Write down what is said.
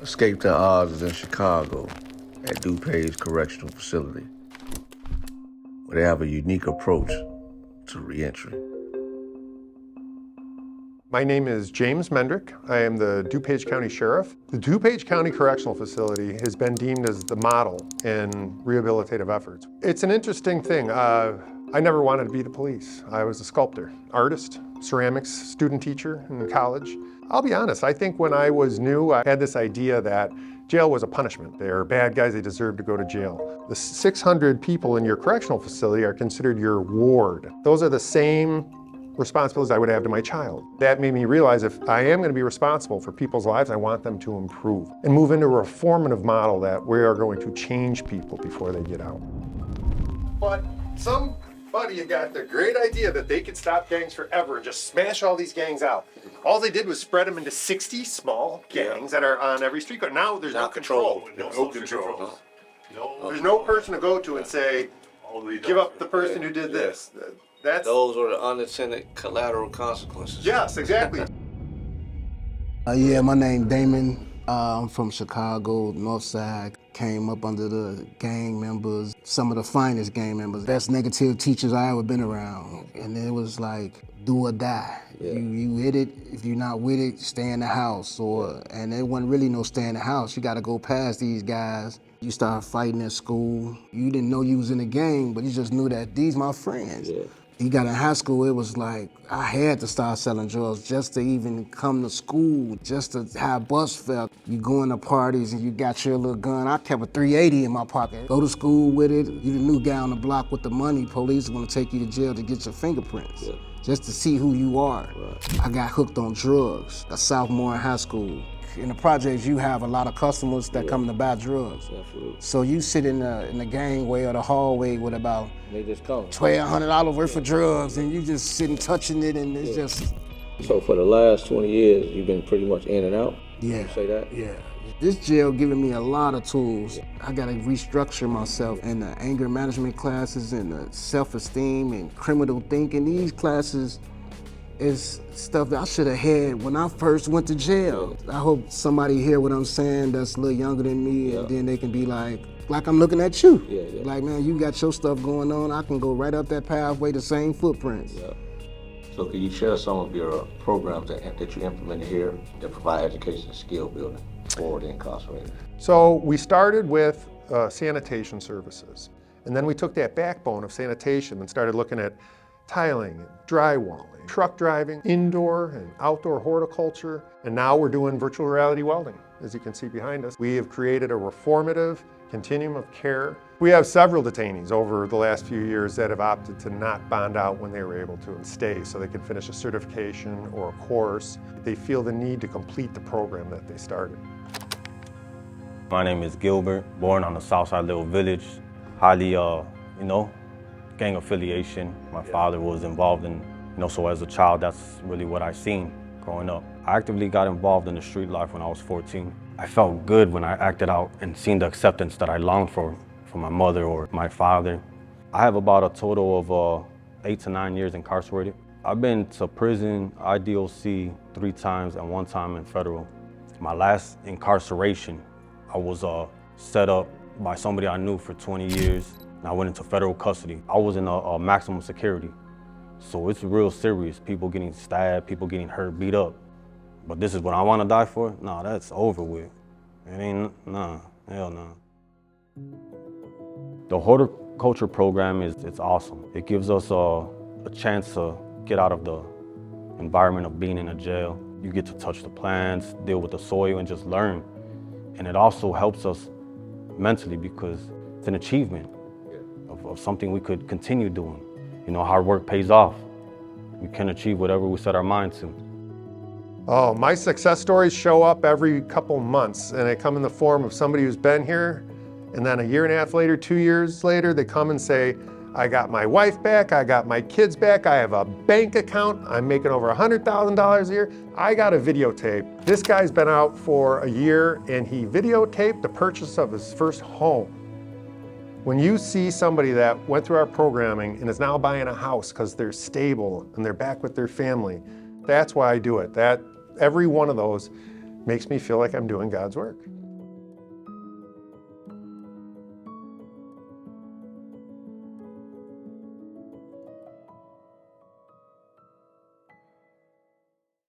Escape to Oz is in Chicago at DuPage Correctional Facility, where they have a unique approach to reentry. My name is James Mendrick. I am the DuPage County Sheriff. The DuPage County Correctional Facility has been deemed as the model in rehabilitative efforts. It's an interesting thing. I never wanted to be the police. I was a sculptor, artist, ceramics student teacher in college. I'll be honest, I think when I was new, I had this idea that jail was a punishment. They're bad guys, they deserve to go to jail. The 600 people in your correctional facility are considered your ward. Those are the same responsibilities I would have to my child. That made me realize if I am going to be responsible for people's lives, I want them to improve and move into a reformative model that we are going to change people before they get out. But somebody got the great idea that they could stop gangs forever and just smash all these gangs out. All they did was spread them into 60 small gangs that are on every street corner. Now there's no control. No control. There's no person to go to and say, give up the person who did this. Those were the unintended collateral consequences. Yes, exactly. Yeah, my name Damon. I'm from Chicago, North Side. Came up under the gang members, some of the finest gang members. Best negative teachers I ever been around. And it was like, do or die. Yeah. You hit it, if you're not with it, stay in the house. And there wasn't really no stay in the house. You gotta go past these guys. You start fighting at school. You didn't know you was in a gang, but you just knew that these my friends. Yeah. You got in high school, it was like, I had to start selling drugs just to even come to school, just to have bus fare. You going to parties and you got your little gun. I kept a 380 in my pocket. Go to school with it. You the new guy on the block with the money. Police are gonna take you to jail to get your fingerprints, just to see who you are. Right. I got hooked on drugs, a sophomore in high school. In the projects, you have a lot of customers that come to buy drugs. Absolutely. So you sit in the gangway or the hallway with about $1,200 worth of drugs, and you just sitting touching it, and it's just. So for the last 20 years, you've been pretty much in and out? Yeah. Can you say that? Yeah. This jail giving me a lot of tools. I gotta restructure myself in the anger management classes and the self-esteem and criminal thinking. These classes is stuff that I should have had when I first went to jail. I hope somebody hear what I'm saying that's a little younger than me, and then they can be like I'm looking at you. Like, man, you got your stuff going on. I can go right up that pathway, the same footprints. So can you share some of your programs that you implemented here that provide education and skill building for the incarcerated? So we started with sanitation services. And then we took that backbone of sanitation and started looking at tiling, and drywalling, truck driving, indoor and outdoor horticulture, and now we're doing virtual reality welding, as you can see behind us. We have created a reformative continuum of care. We have several detainees over the last few years that have opted to not bond out when they were able to and stay so they can finish a certification or a course. They feel the need to complete the program that they started. My name is Gilbert, born on the Southside Little Village, highly, gang affiliation. My father was involved in, so as a child, that's really what I seen growing up. I actively got involved in the street life when I was 14. I felt good when I acted out and seen the acceptance that I longed for from my mother or my father. I have about a total of 8 to 9 years incarcerated. I've been to prison, IDOC 3 times and 1 time in federal. My last incarceration, I was set up by somebody I knew for 20 years. And I went into federal custody. I was in a maximum security. So it's real serious. People getting stabbed, people getting hurt, beat up. But this is what I want to die for? Nah, that's over with. It ain't, nah, hell no. The horticulture program it's awesome. It gives us a chance to get out of the environment of being in a jail. You get to touch the plants, deal with the soil, and just learn. And it also helps us mentally because it's an achievement of something we could continue doing. Hard work pays off. We can achieve whatever we set our mind to. Oh, my success stories show up every couple months, and they come in the form of somebody who's been here, and then a year and a half later, 2 years later, they come and say, I got my wife back, I got my kids back, I have a bank account, I'm making over $100,000 a year, I got a videotape. This guy's been out for a year, and he videotaped the purchase of his first home. When you see somebody that went through our programming and is now buying a house because they're stable and they're back with their family, that's why I do it. Every one of those makes me feel like I'm doing God's work.